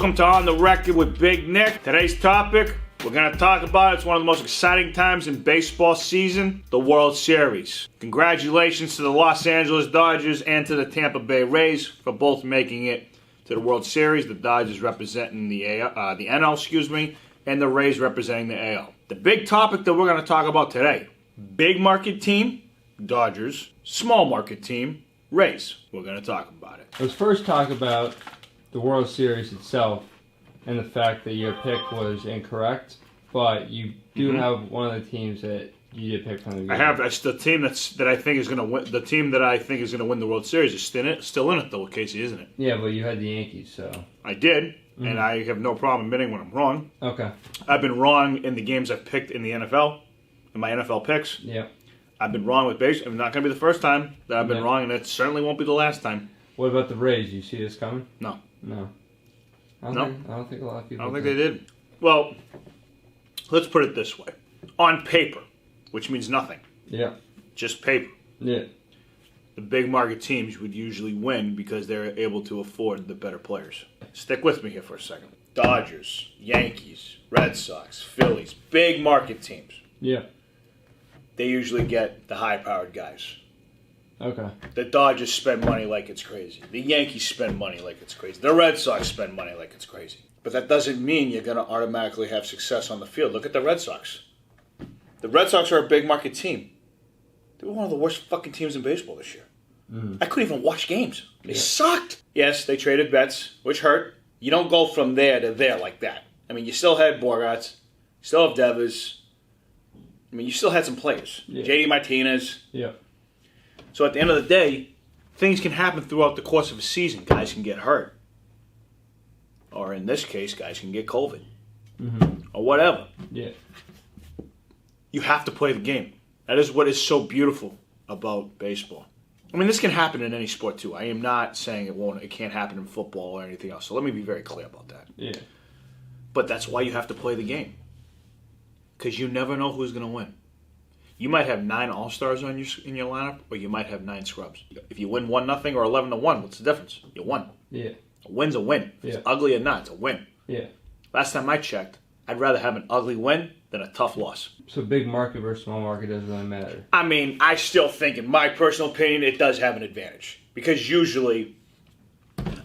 Welcome to On the Record with Big Nick. Today's topic, we're going to talk about, it's one of the most exciting times in baseball season, the World Series. Congratulations to the Los Angeles Dodgers and to the Tampa Bay Rays for both making it to the World Series. The Dodgers representing the NL, and the Rays representing the AL. The big topic that we're going to talk about today, big market team, Dodgers, small market team, Rays. We're going to talk about it. Let's first talk about the World Series itself and the fact that your pick was incorrect, but you do have one of the teams that you did pick from the beginning. I have. It's the team that I think is going to win. The team that I think is going to win the World Series is still in it, though, Casey, isn't it? Yeah, but you had the Yankees, so I did, and I have no problem admitting when I'm wrong. Okay. I've been wrong in the games I've picked in the NFL, in my NFL picks. Yeah. I've been wrong with baseball. It's not going to be the first time that I've been wrong, and it certainly won't be the last time. What about the Rays? You see this coming? No. No. I don't think a lot of people. I don't think they did. Well, let's put it this way: on paper, which means nothing. Yeah. Just paper. Yeah. The big market teams would usually win because they're able to afford the better players. Stick with me here for a second. Dodgers, Yankees, Red Sox, Phillies, big market teams. Yeah. They usually get the high-powered guys. Okay. The Dodgers spend money like it's crazy. The Yankees spend money like it's crazy. The Red Sox spend money like it's crazy. But that doesn't mean you're going to automatically have success on the field. Look at the Red Sox. The Red Sox are a big market team. They were one of the worst fucking teams in baseball this year. I couldn't even watch games. They sucked. Yes, they traded Betts, which hurt. You don't go from there to there like that. I mean, you still had Bogarts. You still have Devers. I mean, you still had some players. Yeah. J.D. Martinez. Yeah. So at the end of the day, things can happen throughout the course of a season. Guys can get hurt. Or in this case, guys can get COVID. Or whatever. Yeah. You have to play the game. That is what is so beautiful about baseball. I mean, this can happen in any sport too. I am not saying it can't happen in football or anything else. So let me be very clear about that. Yeah. But that's why you have to play the game. Because you never know who's going to win. You might have 9 All-Stars in your lineup, or you might have 9 scrubs. If you win 1-0 or 11-1, what's the difference? You won. Yeah. A win's a win. If it's ugly or not, it's a win. Yeah. Last time I checked, I'd rather have an ugly win than a tough loss. So big market versus small market doesn't really matter. I mean, I still think, in my personal opinion, it does have an advantage. Because usually,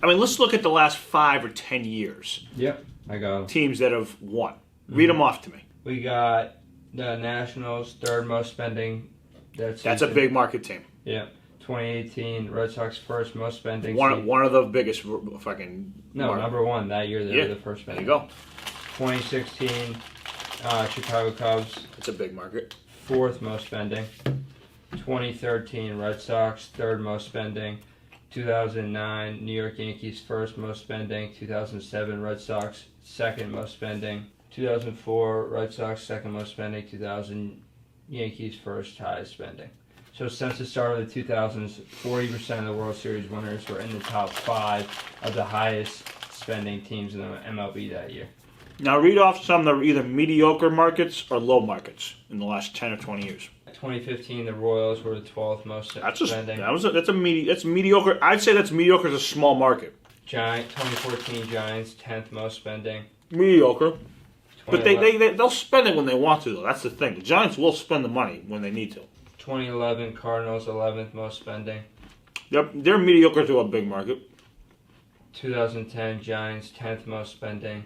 I mean, let's look at the last 5 or 10 years. Yep, I got them. Teams that have won. Read them off to me. We got the Nationals, third most spending. That's a big market team. Yeah. 2018, Red Sox first most spending. One of the biggest fucking... number one. That year they were the first spending. There you go. 2016, Chicago Cubs. It's a big market. Fourth most spending. 2013, Red Sox, third most spending. 2009, New York Yankees, first most spending. 2007, Red Sox, second most spending. 2004, Red Sox, second most spending. 2000, Yankees, first highest spending. So since the start of the 2000s, 40% of the World Series winners were in the top 5 of the highest spending teams in the MLB that year. Now read off some that are either mediocre markets or low markets in the last 10 or 20 years. 2015, the Royals were the 12th most spending. That's mediocre. I'd say that's mediocre as a small market. 2014 Giants, 10th most spending. Mediocre. But they'll spend it when they want to, though. That's the thing. The Giants will spend the money when they need to. 2011 Cardinals, 11th most spending. Yep, they're mediocre to a big market. 2010 Giants, 10th most spending.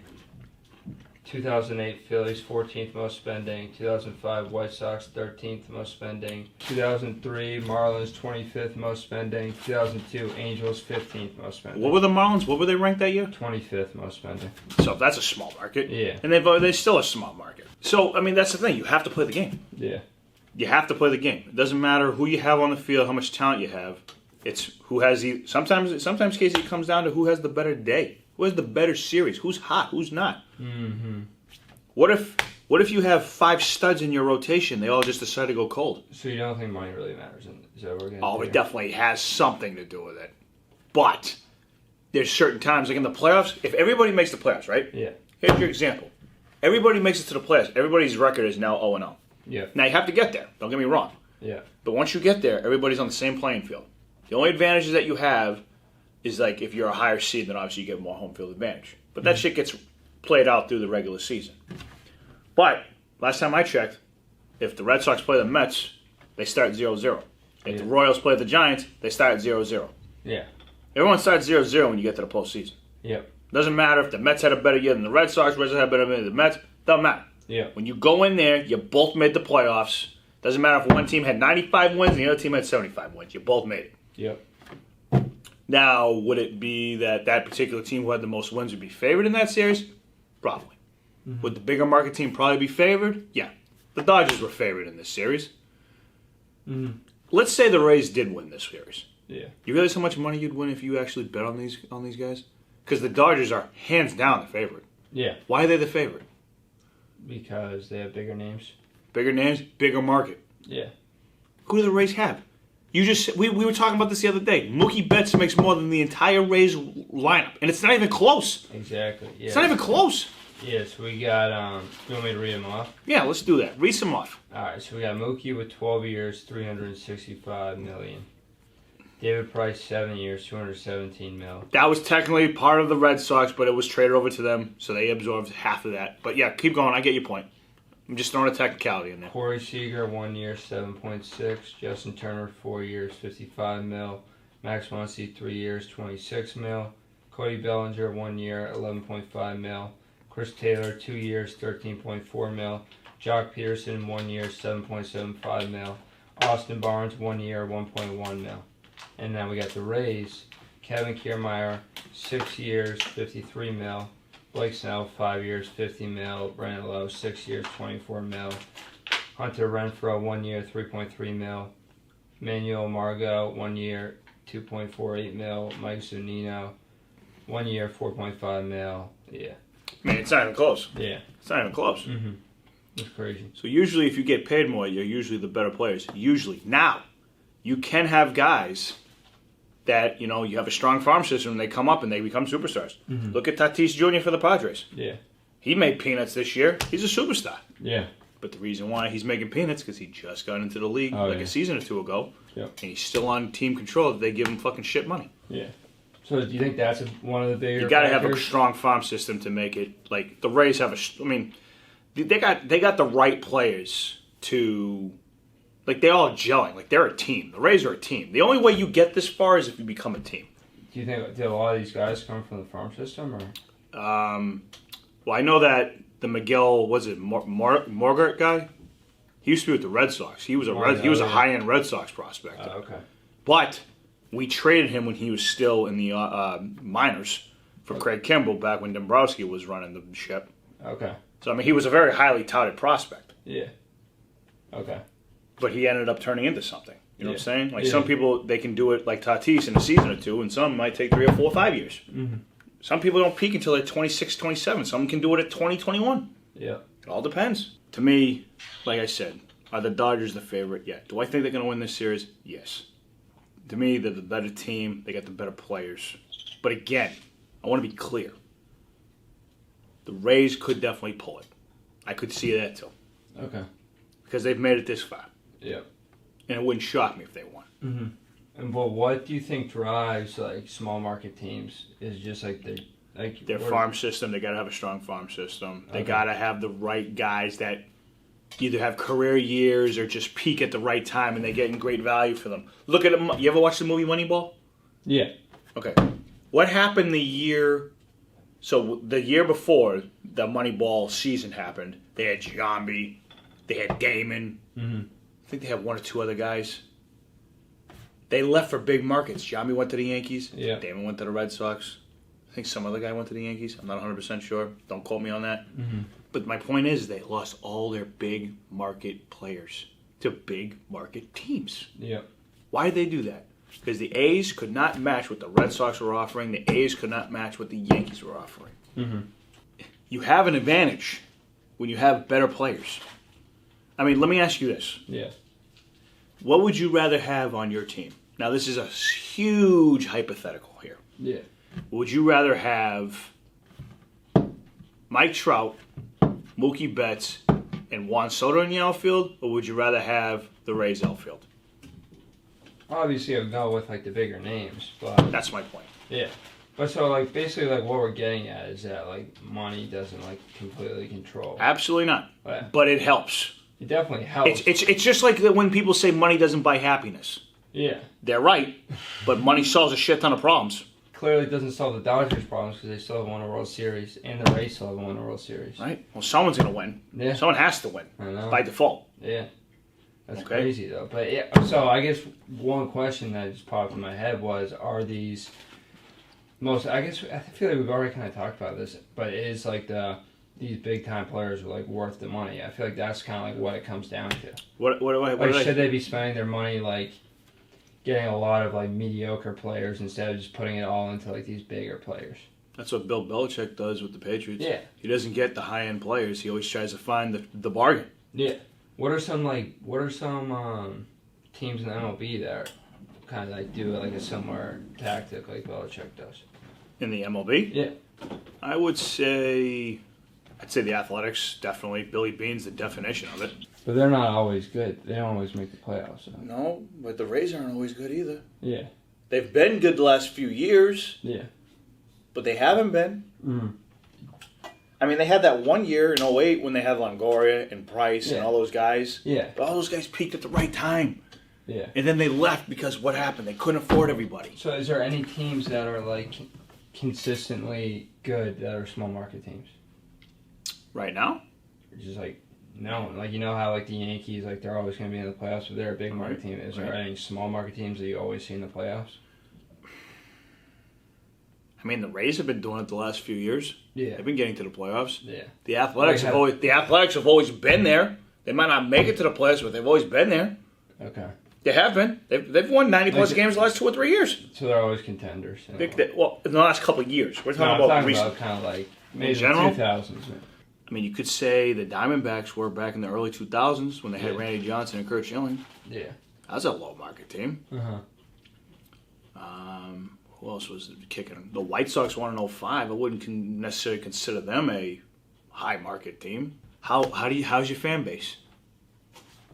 2008 Phillies, 14th most spending. 2005 White Sox, 13th most spending. 2003 Marlins, 25th most spending. 2002 Angels, 15th most spending. What were the Marlins? What were they ranked that year? 25th most spending. So that's a small market. Yeah. And they're still a small market. So, I mean, that's the thing. You have to play the game. Yeah. You have to play the game. It doesn't matter who you have on the field, how much talent you have. It's who has the... Sometimes, Casey, it comes down to who has the better day. Who has the better series? Who's hot? Who's not? Mm-hmm. What if you have 5 studs in your rotation? They all just decide to go cold. So you don't think money really matters? Is that what we're Oh, it definitely has something to do with it. But there's certain times, like in the playoffs, if everybody makes the playoffs, right? Yeah. Here's your example. Everybody makes it to the playoffs. Everybody's record is now 0-0. Yeah. Now, you have to get there. Don't get me wrong. Yeah. But once you get there, everybody's on the same playing field. The only advantages that you have is like if you're a higher seed, then obviously you get more home field advantage. But that shit gets played out through the regular season. But last time I checked, if the Red Sox play the Mets, they start 0-0. If the Royals play the Giants, they start 0-0. Yeah. Everyone starts 0-0 when you get to the postseason. Yep. Doesn't matter if the Mets had a better year than the Red Sox, Red Sox had a better year than the Mets. Doesn't matter. Yeah. When you go in there, you both made the playoffs. Doesn't matter if one team had 95 wins and the other team had 75 wins. You both made it. Yep. Now, would it be that particular team who had the most wins would be favored in that series? Probably. Mm-hmm. Would the bigger market team probably be favored? Yeah. The Dodgers were favored in this series. Mm-hmm. Let's say the Rays did win this series. Yeah. You realize how much money you'd win if you actually bet on these guys? Because the Dodgers are hands down the favorite. Yeah. Why are they the favorite? Because they have bigger names. Bigger names, bigger market. Yeah. Who do the Rays have? We were talking about this the other day. Mookie Betts makes more than the entire Rays lineup, and it's not even close. Exactly. Yeah. It's not even close. Yes, we got. You want me to read them off? Yeah, let's do that. Read some off. All right. So we got Mookie with 12 years, $365 million. David Price, 7 years, $217 million. That was technically part of the Red Sox, but it was traded over to them, so they absorbed half of that. But yeah, keep going. I get your point. I'm just throwing a technicality in there. Corey Seager, 1 year, 7.6. Justin Turner, 4 years, $55 million. Max Muncy, 3 years, $26 million. Cody Bellinger, 1 year, $11.5 million. Chris Taylor, 2 years, $13.4 million. Jock Peterson, 1 year, $7.75 million. Austin Barnes, 1 year, $1.1 million. And then we got the Rays. Kevin Kiermaier, 6 years, $53 million. Blake Snell, 5 years, $50 million. Brandon Lowe, 6 years, $24 million. Hunter Renfroe, 1 year, $3.3 million. Manuel Margot, 1 year, $2.48 million. Mike Zunino, 1 year, $4.5 million. Yeah. Man, it's not even close. Yeah. It's not even close. Mm-hmm. It's crazy. So usually if you get paid more, you're usually the better players. Usually. Now, you can have guys that, you have a strong farm system and they come up and they become superstars. Mm-hmm. Look at Tatis Jr. for the Padres. Yeah. He made peanuts this year. He's a superstar. Yeah. But the reason why he's making peanuts because he just got into the league a season or two ago. Yep. And he's still on team control. They give him fucking shit money. Yeah. So do you think that's one of the bigger You got to have a strong farm system to make it. Like, the Rays have they got the right players to... Like, they're all gelling. Like, they're a team. The Rays are a team. The only way you get this far is if you become a team. Do you think a lot of these guys come from the farm system? Or? Well, I know that the Miguel, Morgert guy? He used to be with the Red Sox. He was a high-end Red Sox prospect. Okay. But we traded him when he was still in the minors for Craig Kimball back when Dombrowski was running the ship. Okay. So, he was a very highly touted prospect. Yeah. Okay. But he ended up turning into something. You know what I'm saying? Like, some people, they can do it like Tatis in a season or two, and some might take 3 or 4 or 5 years. Mm-hmm. Some people don't peak until they're 26, 27. Some can do it at 20, 21. Yeah. It all depends. To me, like I said, are the Dodgers the favorite? Yeah. Do I think they're going to win this series? Yes. To me, they're the better team. They got the better players. But again, I want to be clear. The Rays could definitely pull it. I could see that too. Okay. Because they've made it this far. Yeah. And it wouldn't shock me if they won. Mm-hmm. And what do you think drives like small market teams? Is just like their farm system. They got to have a strong farm system. They got to have the right guys that either have career years or just peak at the right time, and they're getting great value for them. Look at them. You ever watch the movie Moneyball? Yeah. Okay. What happened the year? So the year before the Moneyball season happened, they had Giambi, they had Damon. Mm-hmm. I think they had 1 or 2 other guys. They left for big markets. Giambi went to the Yankees. Yeah. Damon went to the Red Sox. I think some other guy went to the Yankees. I'm not 100% sure. Don't quote me on that. Mm-hmm. But my point is they lost all their big market players to big market teams. Yeah. Why did they do that? Because the A's could not match what the Red Sox were offering. The A's could not match what the Yankees were offering. Mm-hmm. You have an advantage when you have better players. Let me ask you this. Yeah. What would you rather have on your team? Now, this is a huge hypothetical here. Yeah. Would you rather have Mike Trout, Mookie Betts, and Juan Soto in the outfield, or would you rather have the Rays outfield? Obviously, I'd go with like the bigger names, but that's my point. Yeah. But so, like, basically, like, what we're getting at is that, like, money doesn't, like, completely control. Absolutely not. But But it helps. it definitely helps. It's just like when people say money doesn't buy happiness. Yeah. They're right, but money solves a shit ton of problems. Clearly, it doesn't solve the Dodgers' problems because they still haven't won a World Series, and the Rays still haven't won a World Series. Right? Well, someone's going to win. Yeah. Someone has to win I know. by default. Yeah. That's Okay. crazy, though. But, yeah, so I guess one question that just popped in my head was, are these I feel like we've already kind of talked about this, but it is like these big time players are like worth the money. I feel like that's kind of like what it comes down to. What Should they be spending their money like getting a lot of like mediocre players instead of just putting it all into like these bigger players? That's what Bill Belichick does with the Patriots. Yeah. He doesn't get the high end players. He always tries to find the bargain. Yeah. What are some teams in the MLB that kind of like do like a similar tactic like Belichick does? In the MLB? Yeah. I'd say the Athletics, definitely. Billy Beane's the definition of it. But they're not always good. They don't always make the playoffs. So. No, but the Rays aren't always good either. Yeah. They've been good the last few years. Yeah. But they haven't been. Mm. I mean, they had that one year in 2008 when they had Longoria and Price and all those guys. Yeah. But all those guys peaked at the right time. Yeah. And then they left because what happened? They couldn't afford everybody. So is there any teams that are like consistently good that are small market teams? Right now? Or just like no, like you know how like the Yankees like they're always going to be in the playoffs, but they're a big market team. Is there any small market teams that you always see in the playoffs? I mean, the Rays have been doing it the last few years. Yeah. They've been getting to the playoffs. Yeah. The Athletics have always been there. They might not make it to the playoffs, but they've always been there. Okay. They have been. They've won 90-plus games the last 2 or 3 years. So they're always contenders. In the last couple of years. We're talking about recent. About kind of like maybe in general? the 2000s. I mean, you could say the Diamondbacks were back in the early 2000s when they had Randy Johnson and Kurt Schilling. Yeah. That was a low-market team. Uh-huh. Who else was kicking? The White Sox won in 2005. I wouldn't necessarily consider them a high-market team. How's your fan base?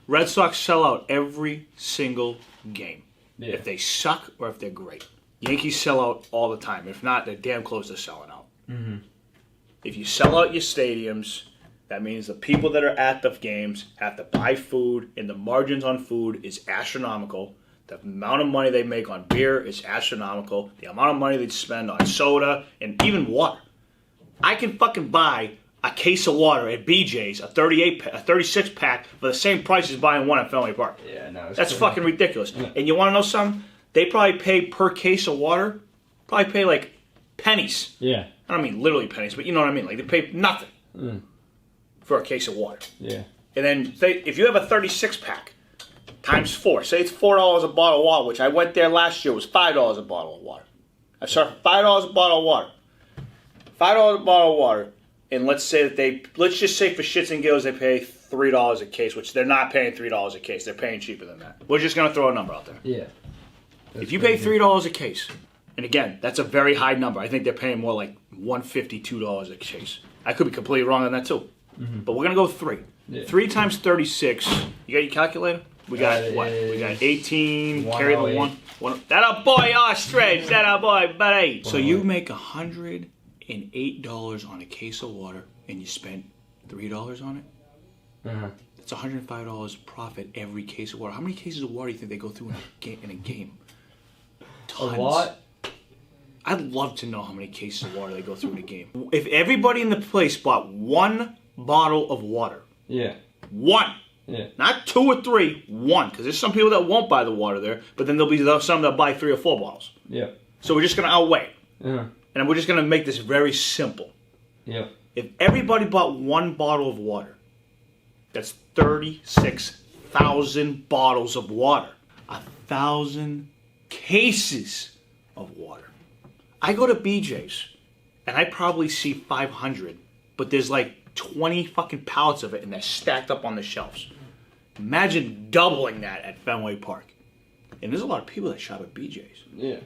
Red Sox sell out every single game. Yeah. If they suck or if they're great. Yankees sell out all the time. If not, they're damn close to selling out. Mm-hmm. If you sell out your stadiums, that means the people that are at the games have to buy food, and the margins on food is astronomical. The amount of money they make on beer is astronomical. The amount of money they spend on soda and even water. I can fucking buy a case of water at BJ's, a 36-pack, for the same price as buying one at Fenway Park. Yeah, no, that's fucking ridiculous. Yeah. And you want to know something? They probably pay per case of water, like pennies. Yeah. I don't mean literally pennies, but you know what I mean. Like they pay nothing for a case of water. Yeah. And then if you have a 36-pack times 4, say it's $4 a bottle of water, which I went there last year, it was $5 a bottle of water. I saw $5 a bottle of water. $5 a bottle of water. And let's just say for shits and giggles they pay $3 a case, which they're not paying $3 a case. They're paying cheaper than that. We're just going to throw a number out there. Yeah. If you pay $3 a case, and again, that's a very high number. I think they're paying more like $150, $2 a case. I could be completely wrong on that too. Mm-hmm. But we're going to go 3. Yeah. 3 times 36. You got your calculator? We got what? We got 18. Carry the 1. That a boy, ostrich. That a boy, buddy. So you make $108 on a case of water, and you spent $3 on it. Uh-huh. That's $105 profit every case of water. How many cases of water do you think they go through in a game? Tons. A lot. I'd love to know how many cases of water they go through in a game. If everybody in the place bought 1 bottle of water. Yeah. 1. Yeah. Not 2 or 3, 1. Because there's some people that won't buy the water there, but then there'll be some that buy 3 or 4 bottles. Yeah. So we're just going to outweigh. Yeah. And we're just going to make this very simple. Yeah. If everybody bought 1 bottle of water, that's 36,000 bottles of water. 1,000 cases of water. I go to BJ's, and I probably see 500, but there's like 20 fucking pallets of it, and they're stacked up on the shelves. Imagine doubling that at Fenway Park. And there's a lot of people that shop at BJ's. Yeah.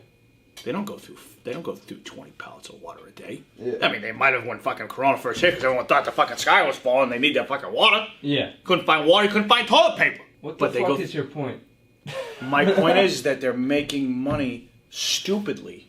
They don't go through 20 pallets of water a day. Yeah. I mean, they might have won fucking Corona first hit because everyone thought the fucking sky was falling. They need that fucking water. Yeah. Couldn't find water. Couldn't find toilet paper. What the fuck is your point? My point is that they're making money stupidly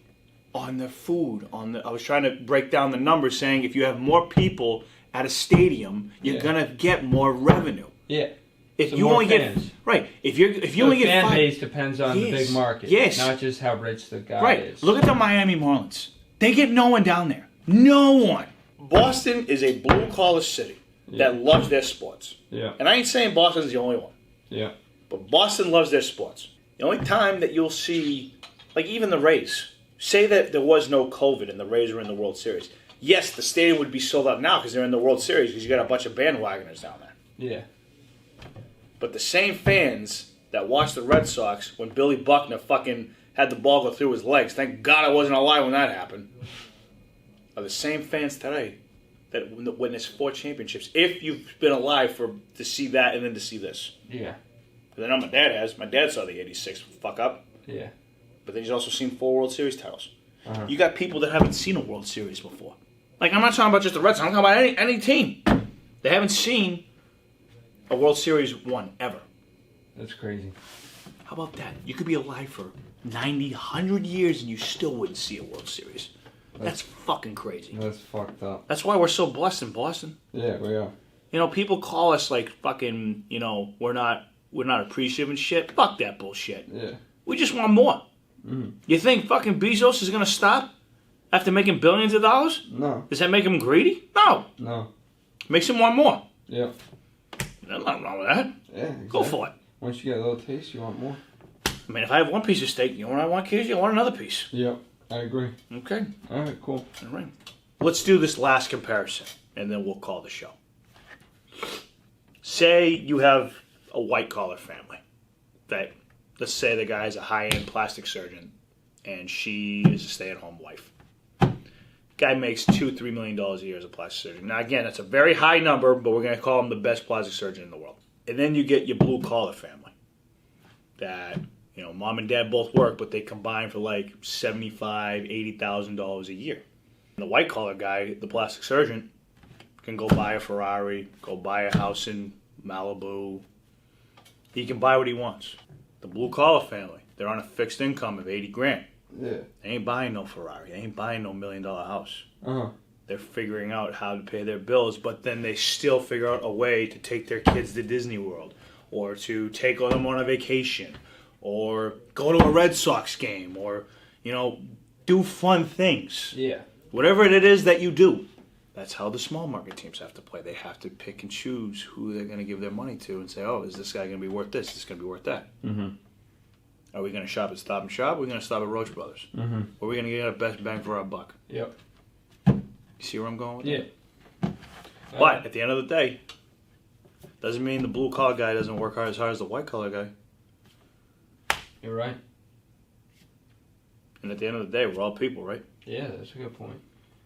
on the food. I was trying to break down the numbers, saying if you have more people at a stadium, you're gonna get more revenue. Yeah. If So you more only fans. get right, if you So only the get fan base depends on the big market. Yes. Not just how rich the guy right. is. Look at the Miami Marlins. They get no one down there. No one. Boston is a blue-collar city that loves their sports. Yeah. And I ain't saying Boston's the only one. Yeah. But Boston loves their sports. The only time that you'll see, like even the Rays, say that there was no COVID and the Rays were in the World Series. Yes, the stadium would be sold out now because they're in the World Series because you got a bunch of bandwagoners down there. Yeah. But the same fans that watched the Red Sox when Billy Buckner fucking had the ball go through his legs, thank God I wasn't alive when that happened, are the same fans today that witnessed 4 championships. If you've been alive to see that and then to see this. Yeah. Because I know my dad has. My dad saw the 86 fuck up. Yeah. But then he's also seen 4 World Series titles. Uh-huh. You got people that haven't seen a World Series before. Like, I'm not talking about just the Red Sox. I'm talking about any team. They haven't seen a World Series won ever. That's crazy. How about that? You could be alive for 90, 100 years and you still wouldn't see a World Series. That's fucking crazy. That's fucked up. That's why we're so blessed in Boston. Yeah, we are. You know, people call us like fucking, you know, we're not appreciative and shit. Fuck that bullshit. Yeah. We just want more. Mm. You think fucking Bezos is going to stop after making billions of dollars? No. Does that make him greedy? No. No. Makes him want more. Yeah. There's nothing wrong with that. Yeah, exactly. Go for it. Once you get a little taste, you want more. I mean, if I have one piece of steak, you know what I want, Casey? I want another piece. Yeah, I agree. Okay. All right, cool. All right. Let's do this last comparison, and then we'll call the show. Say you have a white-collar family. That, let's say the guy's a high-end plastic surgeon, and she is a stay-at-home wife. Guy makes $2-3 million a year as a plastic surgeon. Now, again, that's a very high number, but we're going to call him the best plastic surgeon in the world. And then you get your blue-collar family that, you know, mom and dad both work, but they combine for like $75,000, $80,000 a year. And the white-collar guy, the plastic surgeon, can go buy a Ferrari, go buy a house in Malibu. He can buy what he wants. The blue-collar family, they're on a fixed income of $80,000. Yeah. They ain't buying no Ferrari. They ain't buying no $1 million house. Uh-huh. They're figuring out how to pay their bills, but then they still figure out a way to take their kids to Disney World or to take them on a vacation or go to a Red Sox game or, you know, do fun things. Yeah. Whatever it is that you do, that's how the small market teams have to play. They have to pick and choose who they're going to give their money to and say, oh, is this guy going to be worth this? Is this going to be worth that? Mm-hmm. Are we going to shop at Stop and Shop? Or are we going to stop at Roach Brothers? Mm-hmm. Or are we going to get our best bang for our buck? Yep. You see where I'm going with that? Yeah. But at the end of the day, doesn't mean the blue collar guy doesn't work hard as the white collar guy. You're right. And at the end of the day, we're all people, right? Yeah, that's a good point.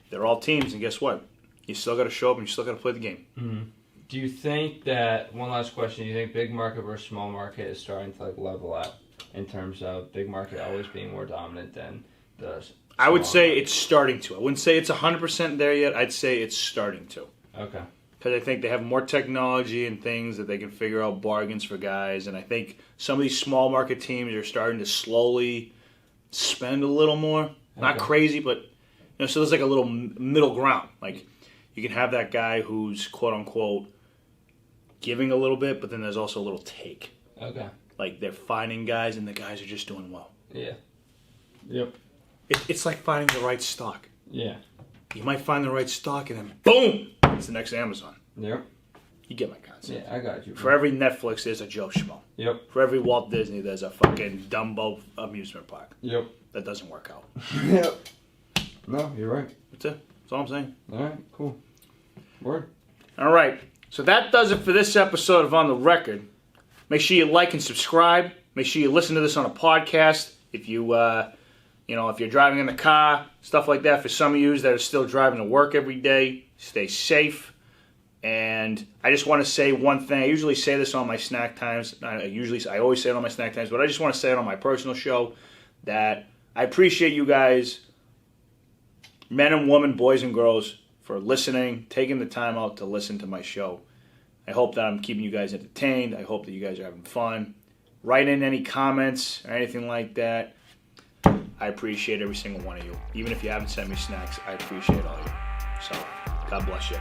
They're all teams, and guess what? You still got to show up and you still got to play the game. Mm-hmm. Do you think that, one last question, do you think big market versus small market is starting to like level out in terms of big market always being more dominant than the I would say market? it's starting to. I wouldn't say it's 100% there yet. I'd say it's starting to. Okay. Because I think they have more technology and things that they can figure out bargains for guys. And I think some of these small market teams are starting to slowly spend a little more. Not Okay. crazy, but you know, so there's like a little middle ground. Like you can have that guy who's quote unquote giving a little bit, but then there's also a little take. Okay. Like they're finding guys, and the guys are just doing well. Yeah. Yep. It's like finding the right stock. Yeah. You might find the right stock, and then boom, it's the next Amazon. Yep. You get my concept. Yeah, I got you. For every Netflix, there's a Joe Schmo. Yep. For every Walt Disney, there's a fucking Dumbo amusement park. Yep. That doesn't work out. Yep. No, you're right. That's it. That's all I'm saying. All right, cool. Word. All right. So that does it for this episode of On the Record. Make sure you like and subscribe. Make sure you listen to this on a podcast. If you, if you're driving in the car, stuff like that. For some of you that are still driving to work every day, stay safe. And I just want to say one thing. I usually say this on my snack times. I always say it on my snack times, but I just want to say it on my personal show that I appreciate you guys, men and women, boys and girls, for listening, taking the time out to listen to my show. I hope that I'm keeping you guys entertained. I hope that you guys are having fun. Write in any comments or anything like that. I appreciate every single one of you. Even if you haven't sent me snacks, I appreciate all of you. So, God bless you.